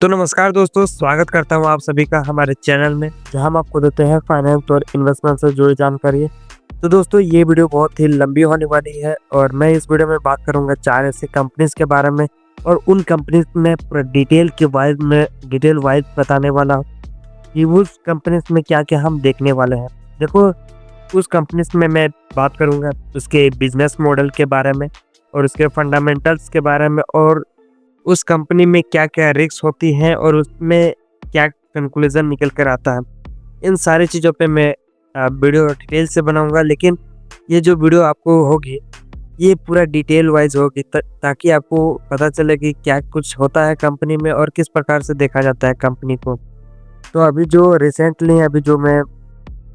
तो नमस्कार दोस्तों, स्वागत करता हूँ आप सभी का हमारे चैनल में, जहां हम आपको देते हैं फाइनेंस और इन्वेस्टमेंट से जुड़ी जानकारी। तो दोस्तों, ये वीडियो बहुत ही लंबी होने वाली है और मैं इस वीडियो में बात करूंगा 4 ऐसे कंपनीज के बारे में और उन कंपनीज में पूरा डिटेल वाइज बताने वाला हूँ कि उस कंपनीज में क्या क्या हम देखने वाले हैं। देखो, उस कंपनीज में मैं बात करूँगा उसके बिजनेस मॉडल के बारे में और उसके फंडामेंटल्स के बारे में और उस कंपनी में क्या-क्या रिस्क होती हैं और उसमें क्या कंक्लूजन निकल कर आता है। इन सारी चीज़ों पे मैं वीडियो डिटेल से बनाऊँगा, लेकिन ये जो वीडियो आपको होगी, ये पूरा डिटेल वाइज़ होगी ताकि आपको पता चले कि क्या कुछ होता है कंपनी में और किस प्रकार से देखा जाता है कंपनी को। तो अभी जो रिसेंटली अभी जो मैं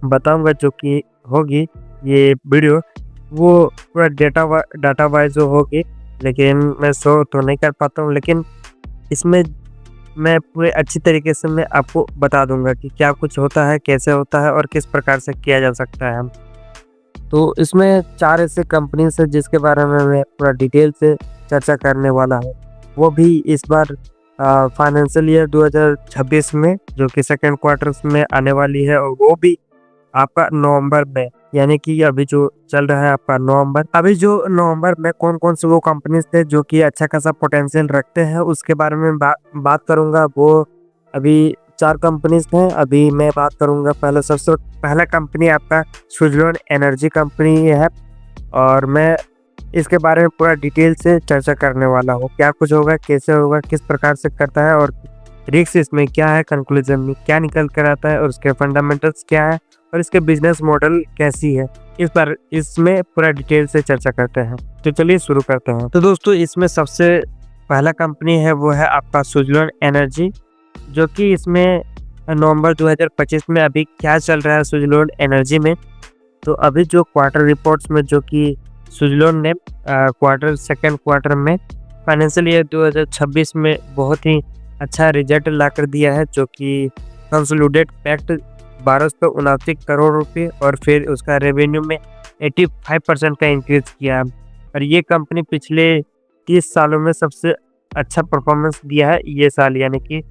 बताऊँगा जो कि होगी ये वीडियो, वो पूरा डाटा वाइज़ होगी, लेकिन मैं शो तो नहीं कर पाता हूँ, लेकिन इसमें मैं पूरे अच्छी तरीके से मैं आपको बता दूंगा कि क्या कुछ होता है, कैसे होता है और किस प्रकार से किया जा सकता है। तो इसमें 4 ऐसे कंपनीज है जिसके बारे में मैं पूरा डिटेल से चर्चा करने वाला हूँ, वो भी इस बार फाइनेंशियल ईयर 2026 में, जो कि सेकेंड क्वार्टर में आने वाली है, और वो भी आपका नवंबर में, यानी कि अभी जो चल रहा है आपका नवंबर। अभी जो नवंबर में कौन कौन से वो कंपनीज थे जो कि अच्छा खासा पोटेंशियल रखते हैं, उसके बारे में बात करूंगा। वो अभी 4 कंपनीज हैं। अभी मैं बात करूंगा सबसे पहला कंपनी आपका स्विट्जरलैंड एनर्जी कंपनी है, और मैं इसके बारे में पूरा डिटेल से चर्चा करने वाला हूँ। क्या कुछ होगा, कैसे होगा, किस प्रकार से करता है और रिस्क इसमें क्या है, कंक्लूजन में क्या निकल कर आता है और उसके फंडामेंटल्स क्या है और इसके बिजनेस मॉडल कैसी है, इस पर इसमें पूरा डिटेल से चर्चा करते हैं। तो चलिए शुरू करते हैं। तो दोस्तों, इसमें सबसे पहला कंपनी है वो है आपका स्विट्जरलैंड एनर्जी, जो कि इसमें नवंबर 2025 में अभी क्या चल रहा है स्विट्जरलैंड एनर्जी में। तो अभी जो क्वार्टर रिपोर्ट्स में जो कि स्विट्जरलैंड ने सेकेंड क्वार्टर में फाइनेंशियल ईयर 2026 में बहुत ही अच्छा रिजल्ट ला कर दिया है, जो कि कंसोलिडेटेड पैक्ट 1279 करोड़ रुपए और फिर उसका रेवेन्यू में 85% का इंक्रीज किया है। और ये कंपनी पिछले 30 सालों में सबसे अच्छा परफॉर्मेंस दिया है ये साल, यानी कि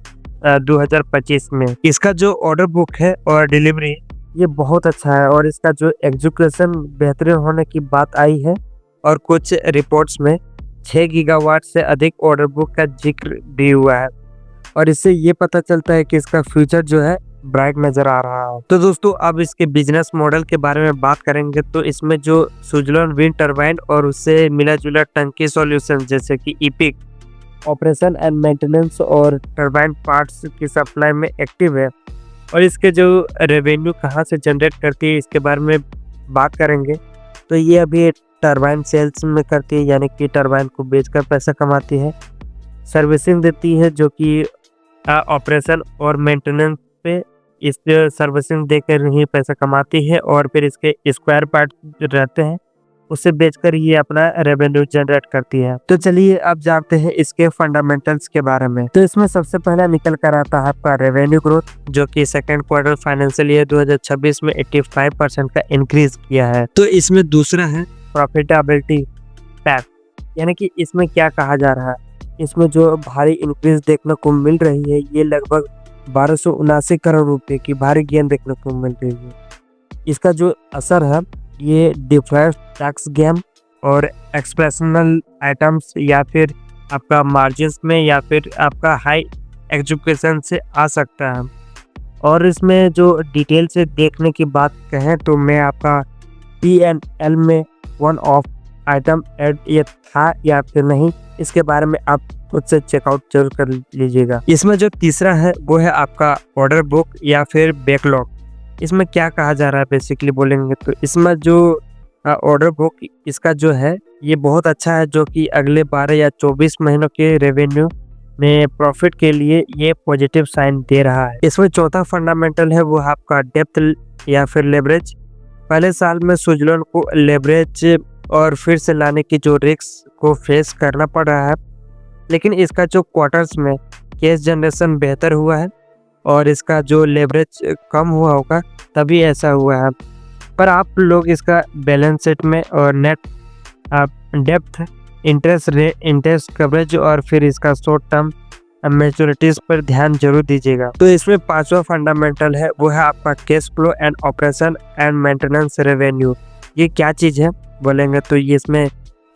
2025 में। इसका जो ऑर्डर बुक है और डिलीवरी, ये बहुत अच्छा है और इसका जो एग्जीक्यूशन बेहतरीन होने की बात आई है, और कुछ रिपोर्ट्स में 6 गीगावाट से अधिक ऑर्डर बुक का जिक्र भी हुआ है, और इससे ये पता चलता है कि इसका फ्यूचर जो है ब्राइट नजर आ रहा है। तो दोस्तों, अब इसके बिजनेस मॉडल के बारे में बात करेंगे। तो इसमें जो स्विट्जरलैंड विंड टरबाइन और उससे मिला जुला टंकी सॉल्यूशन जैसे कि इपिक ऑपरेशन एंड मेंटेनेंस और टरबाइन पार्ट्स की सप्लाई में एक्टिव है, और इसके जो रेवेन्यू कहाँ से जनरेट करती है इसके बारे में बात करेंगे। तो ये अभी टरबाइन सेल्स में करती है, यानी कि टरबाइन को बेचकर पैसा कमाती है। सर्विसिंग देती है, जो कि ऑपरेशन और मेंटेनेंस पे इस सर्विसिंग देकर ही पैसा कमाती है, और फिर इसके स्क्वायर पार्ट रहते हैं उसे बेचकर ये अपना रेवेन्यू जनरेट करती है। तो चलिए अब जानते हैं इसके फंडामेंटल्स के बारे में। तो इसमें सबसे पहला निकल कर आता है आपका रेवेन्यू ग्रोथ, जो कि सेकेंड क्वार्टर फाइनेंशियल ईयर 2026 में 85% का इंक्रीज किया है। तो इसमें दूसरा है प्रॉफिटेबिलिटी पैक, यानी कि इसमें क्या कहा जा रहा है, इसमें जो भारी इंक्रीज देखने को मिल रही है, ये लगभग 1279 करोड़ रुपए की भारी गेन देखने को मिल रही है। इसका जो असर है, ये डिफर्ड टैक्स गेम और एक्सप्रेशनल आइटम्स या फिर आपका मार्जिन्स में या फिर आपका हाई एजुकेशन से आ सकता है। और इसमें जो डिटेल से देखने की बात कहें तो मैं आपका P&L में वन ऑफ आइटम ऐड ये था या फिर नहीं, इसके बारे में आप खुद से चेकआउट जरूर कर लीजिएगा। इसमें जो तीसरा है वो है आपका ऑर्डर बुक या फिर बैकलॉग। इसमें क्या कहा जा रहा है बेसिकली बोलेंगे तो इसमें जो ऑर्डर बुक इसका जो है ये बहुत अच्छा है, जो कि अगले 12 या 24 महीनों के रेवेन्यू में प्रॉफिट के लिए ये पॉजिटिव साइन दे रहा है। इसमें चौथा फंडामेंटल है वो आपका डेप्थ या फिर लेवरेज। पहले साल में स्विट्जरलैंड को लेवरेज और फिर से लाने की जो रिस्क को फेस करना पड़ रहा है, लेकिन इसका जो क्वार्टर्स में कैश जनरेशन बेहतर हुआ है और इसका जो लेवरेज कम हुआ होगा तभी ऐसा हुआ है। पर आप लोग इसका बैलेंस शीट में और नेट डेप्थ, इंटरेस्ट कवरेज और फिर इसका शॉर्ट टर्म मैच्योरिटीज पर ध्यान जरूर दीजिएगा। तो इसमें पांचवा फंडामेंटल है वो है आपका cash flow and operation and maintenance revenue. ये क्या चीज है बोलेंगे तो ये इसमें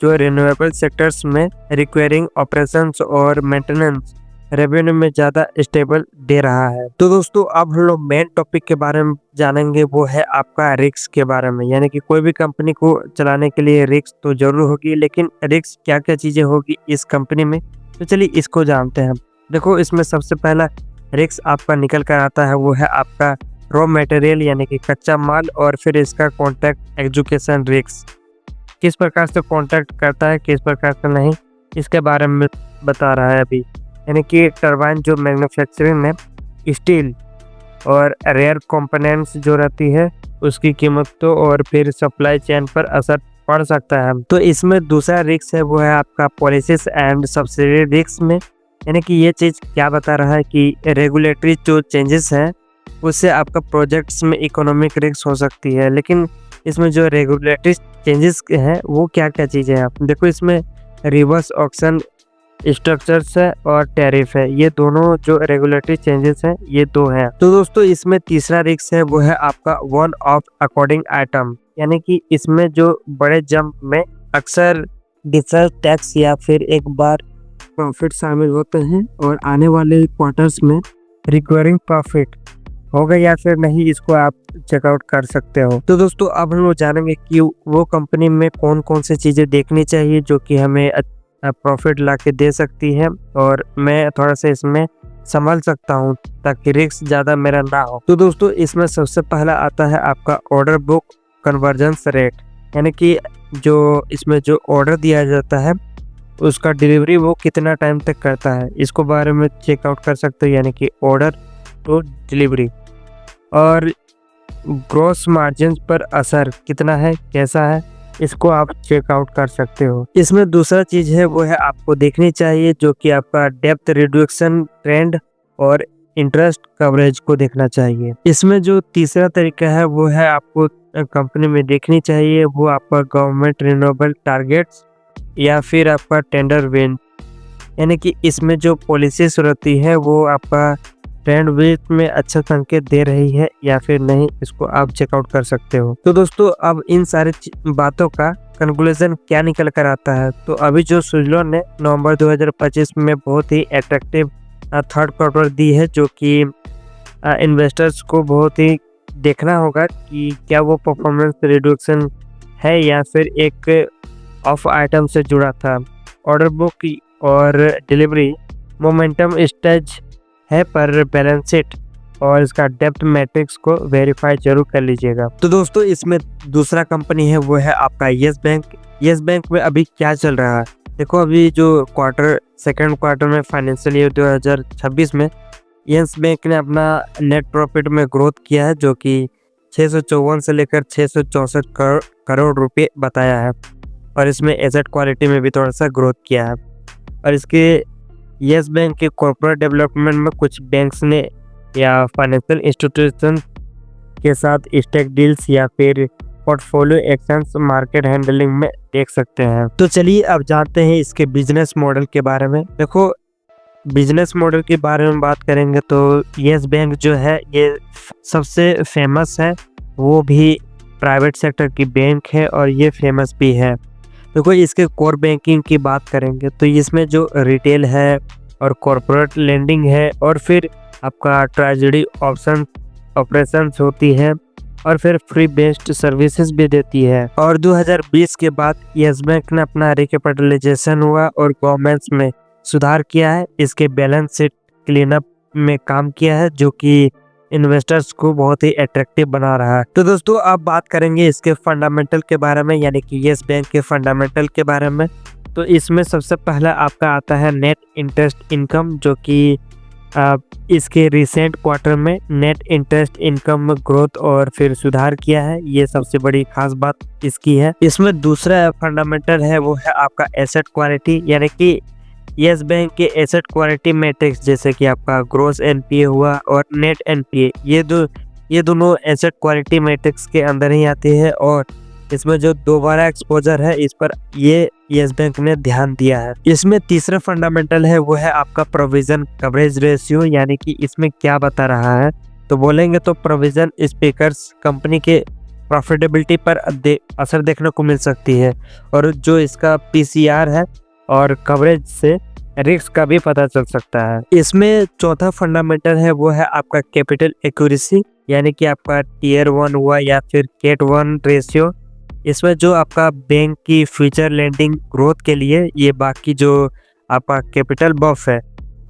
जो रिन्यूएबल सेक्टर्स में रिक्वायरिंग ऑपरेशंस और मेंटेनेंस रेवेन्यू में ज्यादा स्टेबल दे रहा है। तो दोस्तों अब हम लोग मेन टॉपिक के बारे में जानेंगे, वो है आपका रिस्क के बारे में। यानी कि कोई भी कंपनी को चलाने के लिए रिस्क तो जरूर होगी, लेकिन रिस्क क्या क्या चीजें होगी इस कंपनी में, तो चलिए इसको जानते हैं। देखो इसमें सबसे पहला रिस्क आपका निकल कर आता है वो है आपका रॉ मटेरियल यानी कि कच्चा माल, और फिर इसका कॉन्ट्रैक्ट एग्जीक्यूशन रिस्क। किस प्रकार से कॉन्ट्रैक्ट करता है, किस प्रकार से नहीं, इसके बारे में बता रहा है अभी। यानी कि टरबाइन जो मैन्युफैक्चरिंग में स्टील और रेयर कंपोनेंट्स जो रहती है उसकी कीमतों और फिर सप्लाई चेन पर असर पड़ सकता है। तो इसमें दूसरा रिस्क है वो है आपका पॉलिसीज एंड सब्सिडी रिस्क में। यानी कि ये चीज़ क्या बता रहा है कि रेगुलेटरी जो चेंजेस हैं उससे आपका प्रोजेक्ट्स में इकोनॉमिक रिस्क हो सकती है। लेकिन इसमें जो रेगुलेटरी चेंजेस हैं वो क्या क्या चीज़ें हैं, आप देखो इसमें रिवर्स ऑक्शन स्ट्रक्चर्स है और टैरिफ है। ये दोनों जो रेगुलेटरी चेंजेस हैं ये दो हैं। तो दोस्तों इसमें तीसरा रिस्क है वो है आपका वन ऑफ अकॉर्डिंग आइटम। यानी कि इसमें जो बड़े जंप में अक्सर डिफरेंट टैक्स या फिर एक बार प्रॉफिट शामिल होते हैं और आने वाले क्वार्टर्स में रिक्वायरिंग प्रॉफिट होगा या फिर नहीं, इसको आप चेकआउट कर सकते हो। तो दोस्तों अब हम लोग जानेंगे कि वो कंपनी में कौन कौन सी चीज़ें देखनी चाहिए जो कि हमें प्रॉफिट ला के दे सकती है और मैं थोड़ा सा इसमें संभल सकता हूँ ताकि रिस्क ज़्यादा मेरा ना हो। तो दोस्तों इसमें सबसे पहला आता है आपका ऑर्डर बुक कन्वर्जेंस रेट। यानी कि जो इसमें जो ऑर्डर दिया जाता है उसका डिलीवरी वो कितना टाइम तक करता है, इसको बारे में चेकआउट कर सकते हो। यानी कि ऑर्डर तो डिलीवरी और ग्रॉस मार्जिन पर असर कितना है, कैसा है, इसको आप चेकआउट कर सकते हो। इसमें दूसरा चीज है वो है आपको देखनी चाहिए जो कि आपका डेप्थ रिडक्शन ट्रेंड और इंटरेस्ट कवरेज को देखना चाहिए। इसमें जो तीसरा तरीका है वो है आपको कंपनी में देखनी चाहिए वो आपका गवर्नमेंट रिन्यूएबल टारगेट्स या फिर आपका टेंडर विन। यानी कि इसमें जो पॉलिसीज रहती है वो आपका ट्रेंड विथ में अच्छा संकेत दे रही है या फिर नहीं, इसको आप चेकआउट कर सकते हो। तो दोस्तों अब इन सारी बातों का कंक्लूजन क्या निकल कर आता है, तो अभी जो सुजलॉन ने नवंबर 2025 में बहुत ही अट्रैक्टिव थर्ड क्वार्टर दी है जो कि इन्वेस्टर्स को बहुत ही देखना होगा कि क्या वो परफॉर्मेंस रिडक्शन है या फिर एक ऑफ आइटम से जुड़ा था। ऑर्डर बुक और डिलीवरी मोमेंटम स्टेज है पर बैलेंस शीट और इसका डेप्थ मैट्रिक्स को वेरीफाई जरूर कर लीजिएगा। तो दोस्तों इसमें दूसरा कंपनी है वो है आपका यस बैंक। यस बैंक में अभी क्या चल रहा है, देखो अभी जो सेकंड क्वार्टर में फाइनेंशियल ईयर 2026 में यस बैंक ने अपना नेट प्रॉफिट में ग्रोथ किया है जो कि 654 से लेकर 664 करोड़ रुपए बताया है, और इसमें एसेट क्वालिटी में भी थोड़ा सा ग्रोथ किया है। और इसके यस बैंक के कॉर्पोरेट डेवलपमेंट में कुछ बैंक्स ने या फाइनेंशियल इंस्टीट्यूशन के साथ स्टेक डील्स या फिर पोर्टफोलियो एक्शंस मार्केट हैंडलिंग में देख सकते हैं। तो चलिए अब जानते हैं इसके बिजनेस मॉडल के बारे में। देखो बिजनेस मॉडल के बारे में बात करेंगे तो यस बैंक जो है ये सबसे फेमस है, वो भी प्राइवेट सेक्टर की बैंक है और ये फेमस भी है। देखो इसके कोर बैंकिंग की बात करेंगे तो इसमें जो रिटेल है और कॉर्पोरेट लेंडिंग है और फिर आपका ट्रेजरी ऑपरेशंस होती है और फिर फ्री बेस्ड सर्विसेज भी देती है। और 2020 के बाद यस बैंक ने अपना रिकैपिटलाइजेशन हुआ और गवर्नमेंट्स में सुधार किया है, इसके बैलेंस शीट क्लीनअप में काम किया है जो कि इन्वेस्टर्स को बहुत ही अट्रैक्टिव बना रहा है। तो दोस्तों अब बात करेंगे इसके फंडामेंटल के बारे में, यानी कि यस बैंक के फंडामेंटल के बारे में। तो इसमें सबसे पहला आपका आता है नेट इंटरेस्ट इनकम जो कि इसके रिसेंट क्वार्टर में नेट इंटरेस्ट इनकम में ग्रोथ और फिर सुधार किया है, ये सबसे बड़ी खास बात इसकी है। इसमें दूसरा फंडामेंटल है वो है आपका एसेट क्वालिटी, यानी कि यस बैंक के एसेट क्वालिटी मैट्रिक्स जैसे कि आपका ग्रोस एनपीए हुआ और नेट एनपीए, ये दोनों एसेट क्वालिटी मैट्रिक्स के अंदर ही आती है और इसमें जो दोबारा एक्सपोजर है इस पर ये यस बैंक ने ध्यान दिया है। इसमें तीसरा फंडामेंटल है वो है आपका प्रोविजन कवरेज रेशियो, यानी कि इसमें क्या बता रहा है तो बोलेंगे तो प्रोविजन स्पीकर्स कंपनी के प्रॉफिटेबिलिटी पर असर देखने को मिल सकती है, और जो इसका पीसीआर है और कवरेज से रिस्क का भी पता चल सकता है। इसमें चौथा फंडामेंटल है वो है आपका कैपिटल एक्यूरेसी, यानी कि आपका टियर 1 हुआ या फिर कैट 1 रेशियो। इसमें जो आपका बैंक की फ्यूचर लेंडिंग ग्रोथ के लिए ये बाकी जो आपका कैपिटल बफ है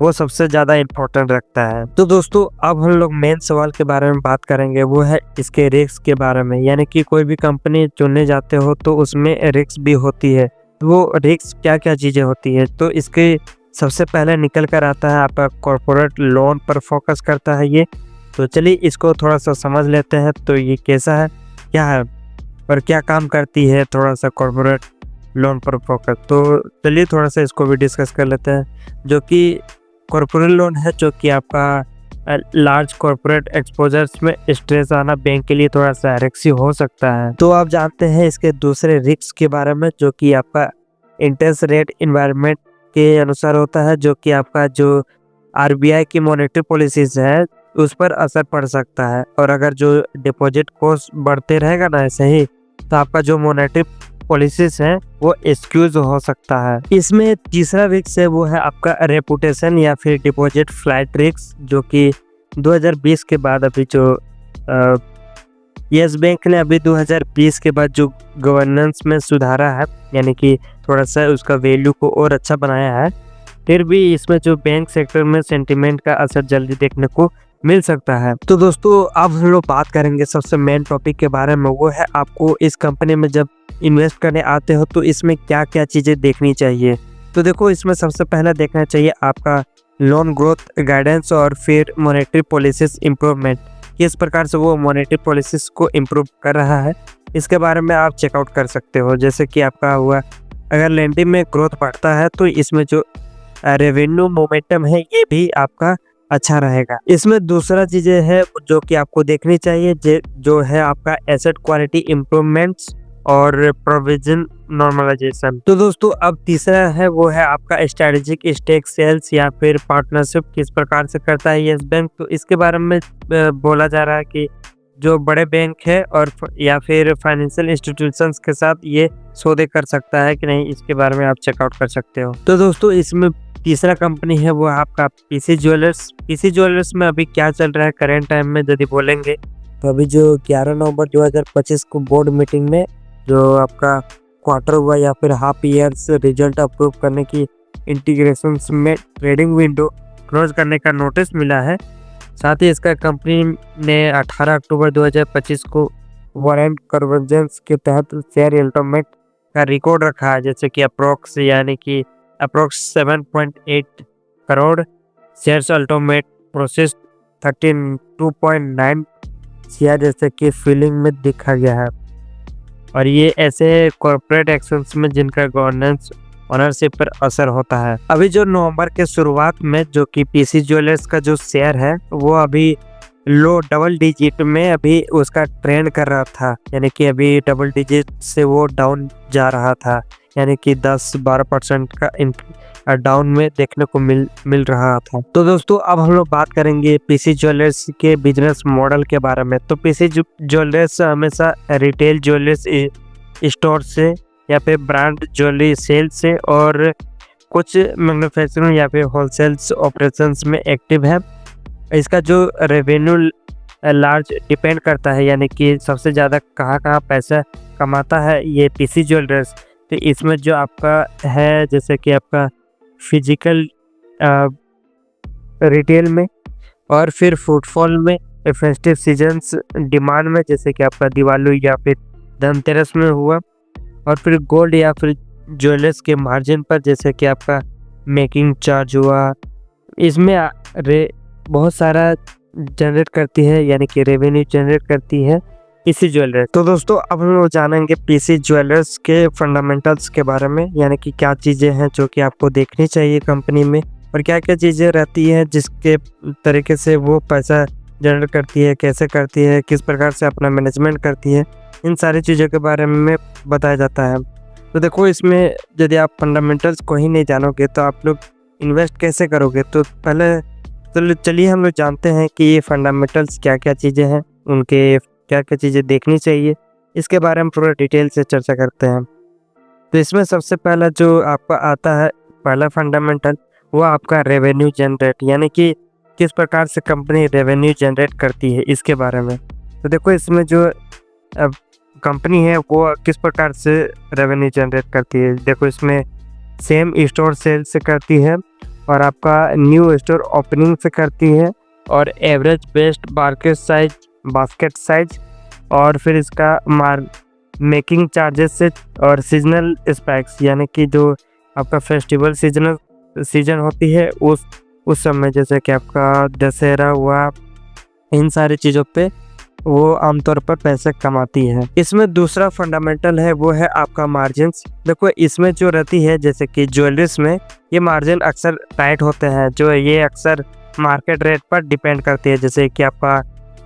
वो सबसे ज़्यादा इम्पोर्टेंट रखता है। तो दोस्तों अब हम लोग मेन सवाल के बारे में बात करेंगे, वो है इसके रिस्क के बारे में। यानी कि कोई भी कंपनी चुनने जाते हो तो उसमें रिस्क भी होती है, तो वो रिस्क क्या क्या चीज़ें होती है। तो इसके सबसे पहले निकल कर आता है आपका कॉर्पोरेट लोन पर फोकस करता है ये। तो चलिए इसको थोड़ा सा समझ लेते हैं, तो ये कैसा है, क्या है और क्या काम करती है थोड़ा सा कॉर्पोरेट लोन पर फोकस। तो चलिए थोड़ा सा इसको भी डिस्कस कर लेते हैं। जो कि कॉर्पोरेट लोन है, जो कि आपका लार्ज कॉर्पोरेट एक्सपोजर्स में स्ट्रेस आना बैंक के लिए थोड़ा सा रिस्की हो सकता है। तो आप जानते हैं इसके दूसरे रिस्क के बारे में, जो कि आपका इंटरेस्ट रेट इन्वायरमेंट के अनुसार होता है, जो कि आपका जो आरबीआई की मॉनेटरी पॉलिसीज है उस पर असर पड़ सकता है। और अगर जो डिपॉजिट कॉस्ट बढ़ते रहेगा ना ऐसे ही, तो आपका जो मॉनेटरी पॉलिसीज है वो एक्सक्यूज हो सकता है। इसमें तीसरा रिस्क है वो है आपका रेपुटेशन या फिर डिपॉजिट फ्लाइट रिस्क, जो कि 2020 के बाद अभी जो यस बैंक ने अभी 2020 के बाद जो गवर्नेंस में सुधारा है, यानी कि थोड़ा सा उसका वैल्यू को और अच्छा बनाया है, फिर भी इसमें जो बैंक सेक्टर में सेंटीमेंट का असर जल्दी देखने को मिल सकता है। तो दोस्तों अब हम लोग बात करेंगे सबसे मेन टॉपिक के बारे में, वो है आपको इस कंपनी में जब इन्वेस्ट करने आते हो तो इसमें क्या क्या चीज़ें देखनी चाहिए। तो देखो इसमें सबसे पहले देखना चाहिए आपका लोन ग्रोथ गाइडेंस और फिर मॉनेटरी पॉलिसीज इम्प्रूवमेंट, किस प्रकार से वो मॉनेटरी पॉलिसीज को इम्प्रूव कर रहा है, इसके बारे में आप चेकआउट कर सकते हो। जैसे कि आपका हुआ अगर लेंडिंग में ग्रोथ बढ़ता है तो इसमें जो रेवेन्यू मोमेंटम है ये भी आपका अच्छा रहेगा। इसमें दूसरा चीज़ें है जो कि आपको देखनी चाहिए, जो है आपका एसेट क्वालिटी इम्प्रूवमेंट्स और प्रोविजन नॉर्मलाइजेशन। तो दोस्तों अब तीसरा है वो है आपका स्ट्रेटेजिक स्टेक सेल्स या फिर पार्टनरशिप किस प्रकार से करता है यस बैंक। तो इसके बारे में बोला जा रहा है कि जो बड़े बैंक है और या फिर फाइनेंशियल इंस्टीट्यूशंस के साथ ये सौदे कर सकता है कि नहीं, इसके बारे में आप चेकआउट कर सकते हो। तो दोस्तों इसमें तीसरा कंपनी है वो आपका पीसी ज्वेलर्स। पीसी ज्वेलर्स में अभी क्या चल रहा है करेंट टाइम में यदि बोलेंगे तो अभी जो 11 नवंबर 2025 को बोर्ड मीटिंग में जो आपका क्वार्टर हुआ या फिर हाफ ईयर्स रिजल्ट अप्रूव करने की इंटीग्रेशन में ट्रेडिंग विंडो क्लोज करने का नोटिस मिला है। साथ ही इसका कंपनी ने 18 अक्टूबर 2025 को वारंट कन्वर्जेंस के तहत शेयर एल्टोमेट का रिकॉर्ड रखा है, जैसे कि अप्रोक्स 7.8 करोड़ शेयर्स अल्टोमेट प्रोसेस 32.9 शेयर जैसे कि फीलिंग में दिखा गया है। और ये ऐसे कॉर्पोरेट एक्शंस में जिनका गवर्नेंस ओनरशिप पर असर होता है। अभी जो नवंबर के शुरुआत में जो कि पीसी ज्वेलर्स का जो शेयर है वो अभी लो डबल डिजिट में अभी उसका ट्रेंड कर रहा था, यानी कि अभी डबल डिजिट से वो डाउन जा रहा था, यानी कि 10-12% का डाउन में देखने को मिल रहा था। तो दोस्तों अब हम लोग बात करेंगे पीसी ज्वेलर्स के बिजनेस मॉडल के बारे में। तो पीसी ज्वेलर्स हमेशा रिटेल ज्वेलर्स स्टोर से या फिर ब्रांड ज्वेलरी सेल से और कुछ मैन्युफैक्चरिंग या फिर होलसेल्स ऑपरेशंस में एक्टिव है। इसका जो रेवेन्यू लार्ज डिपेंड करता है, यानी कि सबसे ज़्यादा कहाँ पैसा कमाता है ये पीसी ज्वेलर्स। तो इसमें जो आपका है जैसे कि आपका फिजिकल रिटेल में और फिर फुटफॉल में, फेस्टिव सीजन्स डिमांड में जैसे कि आपका दिवाली या फिर धनतेरस में हुआ, और फिर गोल्ड या फिर ज्वेलर्स के मार्जिन पर जैसे कि आपका मेकिंग चार्ज हुआ, इसमें बहुत सारा जनरेट करती है, यानी कि रेवेन्यू जनरेट करती है पीसी ज्वेलर्स। तो दोस्तों अब हम लोग जानेंगे पीसी ज्वेलर्स के फंडामेंटल्स के बारे में, यानी कि क्या चीज़ें हैं जो कि आपको देखनी चाहिए कंपनी में और क्या क्या चीज़ें रहती हैं जिसके तरीके से वो पैसा जनरेट करती है, कैसे करती है, किस प्रकार से अपना मैनेजमेंट करती है, इन सारी चीज़ों के बारे में बताया जाता है। तो देखो इसमें यदि आप फंडामेंटल्स को ही नहीं जानोगे तो आप लोग इन्वेस्ट कैसे करोगे। तो पहले तो चलिए हम लोग जानते हैं कि ये फंडामेंटल्स क्या क्या चीज़ें हैं, उनके क्या क्या चीज़ें देखनी चाहिए, इसके बारे में पूरा डिटेल से चर्चा करते हैं। तो इसमें सबसे पहला जो आपका आता है पहला फंडामेंटल, वो आपका रेवेन्यू जनरेट, यानी कि किस प्रकार से कंपनी रेवेन्यू जनरेट करती है इसके बारे में। तो देखो इसमें जो कंपनी है वो किस प्रकार से रेवेन्यू जनरेट करती है। देखो इसमें सेम स्टोर सेल से करती है, और आपका न्यू स्टोर ओपनिंग से करती है, और एवरेज बेस्ट बास्केट साइज, और फिर इसका मेकिंग चार्जेस से, और सीजनल स्पैक्स, यानी कि जो आपका फेस्टिवल सीजन होती है उस समय, जैसे कि आपका दशहरा हुआ, इन सारी चीज़ों पे वो आमतौर पर पैसे कमाती है। इसमें दूसरा फंडामेंटल है वो है आपका मार्जिन्स। देखो इसमें जो रहती है, जैसे कि ज्वेलरीज में ये मार्जिन अक्सर टाइट होते हैं, जो ये अक्सर मार्केट रेट पर डिपेंड करती है, जैसे कि आपका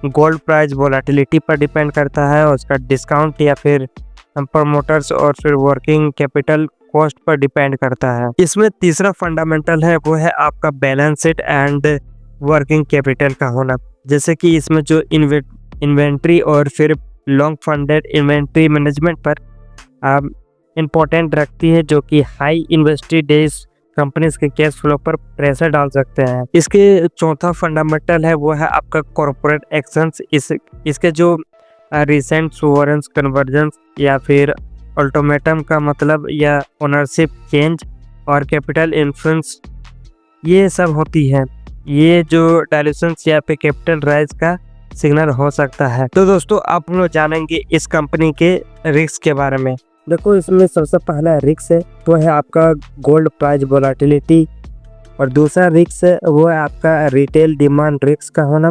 गोल्ड प्राइस वोलेटिलिटी पर डिपेंड करता है, और उसका डिस्काउंट या फिर प्रमोटर्स और फिर working capital cost per depend करता है। इसमें तीसरा फंडामेंटल है वो है आपका balance sheet and working capital का होना। जैसे कि इसमें जो इन्वेंट्री और फिर लॉन्ग फंडेड इन्वेंट्री मैनेजमेंट पर इम्पोर्टेंट रखती है, जो कि हाई इन्वेस्टरी डेज कंपनीज के कैश फ्लो पर प्रेशर डाल सकते हैं। इसके चौथा फंडामेंटल है वो है आपका कॉर्पोरेट एक्शंस। इसके जो रिसेंट वारंट्स कन्वर्जन या फिर अल्टीमेटम का मतलब, या ओनरशिप चेंज और कैपिटल इन्फ्लुएंस, ये सब होती है। ये जो डायल्यूशंस या फिर कैपिटल राइज का सिग्नल हो सकता है। तो दोस्तों आप हम लोग जानेंगे इस कंपनी के रिस्क के बारे में। देखो इसमें सबसे पहला रिस्क है वो है आपका गोल्ड प्राइस वोलेटिलिटी, और दूसरा रिस्क है वो है आपका रिटेल डिमांड रिस्क का होना,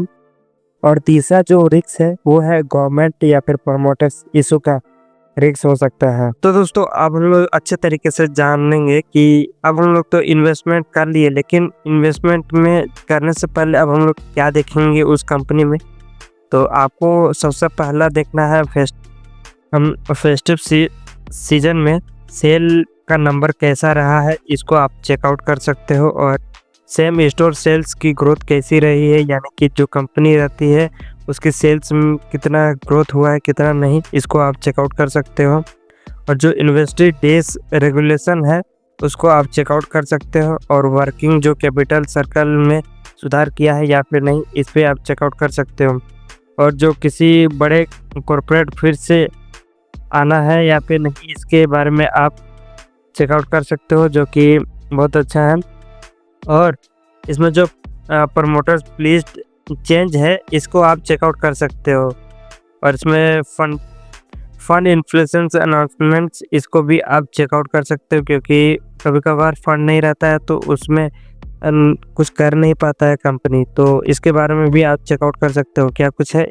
और तीसरा जो रिस्क है वो है गवर्नमेंट या फिर प्रमोटर्स इशू का रिस्क हो सकता है। तो दोस्तों अब हम लोग अच्छे तरीके से जानेंगे कि अब हम लोग तो इन्वेस्टमेंट कर लिए, लेकिन इन्वेस्टमेंट में करने से पहले अब हम लोग क्या देखेंगे उस कंपनी में। तो आपको सबसे पहला देखना है फेस्टिव सीजन में सेल का नंबर कैसा रहा है, इसको आप चेकआउट कर सकते हो, और सेम स्टोर सेल्स की ग्रोथ कैसी रही है, यानी कि जो कंपनी रहती है उसकी सेल्स में कितना ग्रोथ हुआ है कितना नहीं, इसको आप चेकआउट कर सकते हो। और जो इन्वेस्टरी डेज रेगुलेशन है उसको आप चेकआउट कर सकते हो, और वर्किंग जो कैपिटल सर्कल में सुधार किया है या फिर नहीं, इस पर आप चेकआउट कर सकते हो। और जो किसी बड़े कॉर्पोरेट फिर से आना है या फिर नहीं, इसके बारे में आप चेकआउट कर सकते हो, जो कि बहुत अच्छा है। और इसमें जो प्रमोटर्स प्लीज चेंज है इसको आप चेकआउट कर सकते हो, और इसमें फंड इन्फ्लेशंस अनाउंसमेंट्स, इसको भी आप चेकआउट कर सकते हो, क्योंकि कभी कभार फंड नहीं रहता है तो उसमें कुछ कर नहीं पाता है कंपनी, तो इसके बारे में भी आप चेकआउट कर सकते हो क्या कुछ है,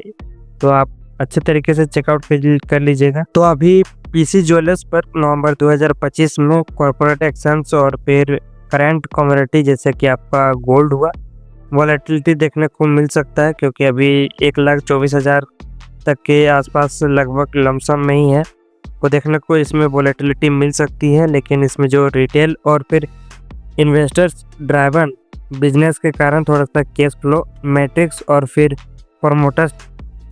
तो आप अच्छे तरीके से चेकआउट कर लीजिएगा। तो अभी पीसी ज्वेलर्स पर नवंबर 2025 में कॉर्पोरेट एक्शंस और फिर करंट कमोडिटी जैसे कि आपका गोल्ड हुआ वॉलेटिलिटी देखने को मिल सकता है, क्योंकि अभी 1,24,000 तक के आसपास लगभग लमसम में ही है, वो देखने को इसमें वॉलेटिलिटी मिल सकती है। लेकिन इसमें जो रिटेल और फिर इन्वेस्टर्स ड्राइवन बिजनेस के कारण थोड़ा सा कैश फ्लो मैट्रिक्स और फिर प्रमोटर्स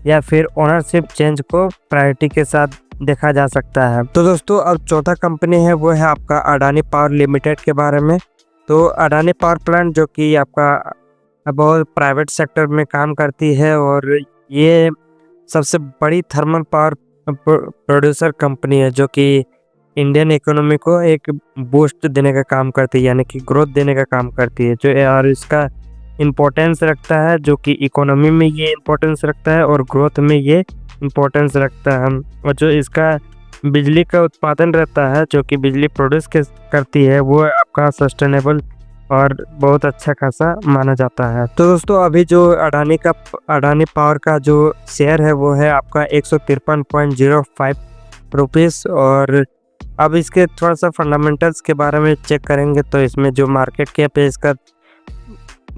या फिर ओनरशिप चेंज को प्रायोरिटी के साथ देखा जा सकता है। तो दोस्तों अब चौथा कंपनी है वो है आपका अडानी पावर लिमिटेड के बारे में। तो अडानी पावर प्लांट जो कि आपका बहुत प्राइवेट सेक्टर में काम करती है, और ये सबसे बड़ी थर्मल पावर प्रोड्यूसर कंपनी है, जो कि इंडियन इकोनॉमी को एक बूस्ट देने का काम करती है, यानी कि ग्रोथ देने का काम करती है, जो और इसका इम्पोर्टेंस रखता है, जो कि इकोनॉमी में ये इम्पोर्टेंस रखता है और ग्रोथ में ये इम्पोर्टेंस रखता है। और जो इसका बिजली का उत्पादन रहता है, जो कि बिजली प्रोड्यूस करती है, वो आपका सस्टेनेबल और बहुत अच्छा खासा माना जाता है। तो दोस्तों अभी जो अडानी पावर का जो शेयर है वो है आपका 153.05 रुपीज़। और अब इसके थोड़ा सा फंडामेंटल्स के बारे में चेक करेंगे, तो इसमें जो मार्केट कैप है इसका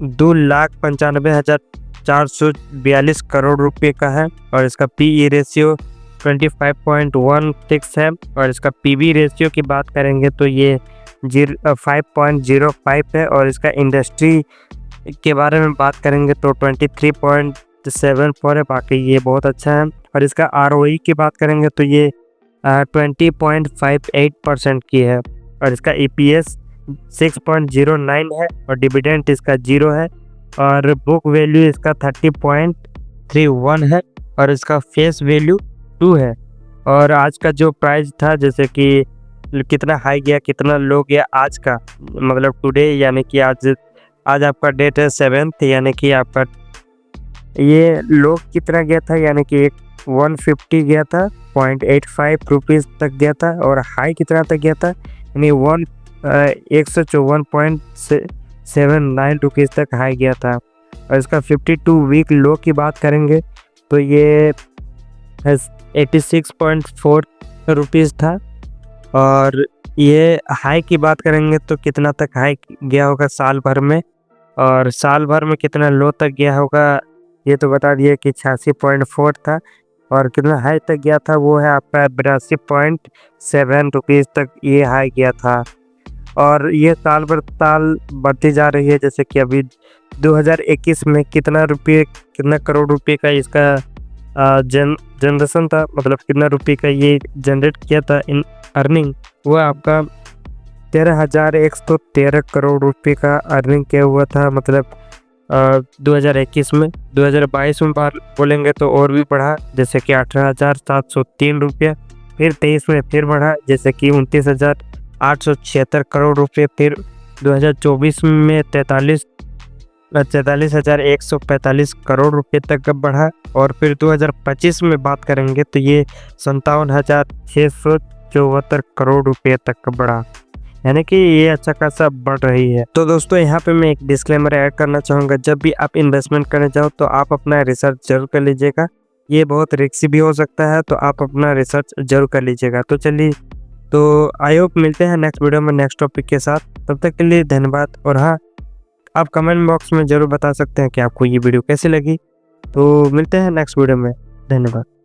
2,95,000 442 करोड़ रुपए का है और इसका पीई रेशियो 25.16 है और इसका पीबी रेशियो की बात करेंगे तो ये 5.05 है और इसका इंडस्ट्री के बारे में बात करेंगे तो 23.74 है। बाकी ये बहुत अच्छा है और इसका आरओई की बात करेंगे तो ये 20.58% की है और इसका ईपीएस 6.09 है और डिविडेंड इसका 0 है और बुक वैल्यू इसका 30.31 है और इसका फेस वैल्यू 2 है। और आज का जो प्राइस था, जैसे कि कितना हाई गया कितना लो गया आज का, मतलब टुडे, यानी कि आज आपका डेट है 7th, यानी कि आपका ये लो कितना गया था, यानी कि 150 गया था, 0.85 रुपीज़ तक गया था और हाई कितना तक गया था, यानी 179 रुपीज़ तक हाई गया था। और इसका 52 वीक लो की बात करेंगे तो ये 86.4 रुपीज़ था और ये हाई की बात करेंगे तो कितना तक हाई गया होगा साल भर में, और साल भर में कितना लो तक गया होगा ये तो बता दिए कि 86.4 था और कितना हाई तक गया था वो है आपका 82.7 रुपीज़ तक ये हाई गया था। और ये साल भर साल बढ़ती जा रही है, जैसे कि अभी 2021 में कितना करोड़ रुपए का इसका जनरेशन था, मतलब कितना रुपए का ये जनरेट किया था इन अर्निंग, वो आपका 13,113 करोड़ रुपए का अर्निंग किया हुआ था, मतलब 2021 में। 2022 में बोलेंगे तो और भी बढ़ा, जैसे कि 18,703 रुपये, फिर 23 में फिर बढ़ा जैसे कि 29,876 करोड़ रुपये, फिर 2024 में 43,145 करोड़ रुपये तक बढ़ा और फिर 2025 में बात करेंगे तो ये 57,674 करोड़ रुपये तक बढ़ा, यानी कि ये अच्छा खासा बढ़ रही है। तो दोस्तों यहाँ पे मैं एक डिस्क्लेमर ऐड करना चाहूँगा, जब भी आप इन्वेस्टमेंट करने जाओ तो आप अपना रिसर्च जरूर कर लीजिएगा, ये बहुत रिस्की भी हो सकता है, तो आप अपना रिसर्च जरूर कर लीजिएगा। तो चलिए, तो आई होप मिलते हैं नेक्स्ट वीडियो में नेक्स्ट टॉपिक के साथ, तब तक के लिए धन्यवाद। और हाँ, आप कमेंट बॉक्स में ज़रूर बता सकते हैं कि आपको ये वीडियो कैसी लगी। तो मिलते हैं नेक्स्ट वीडियो में, धन्यवाद।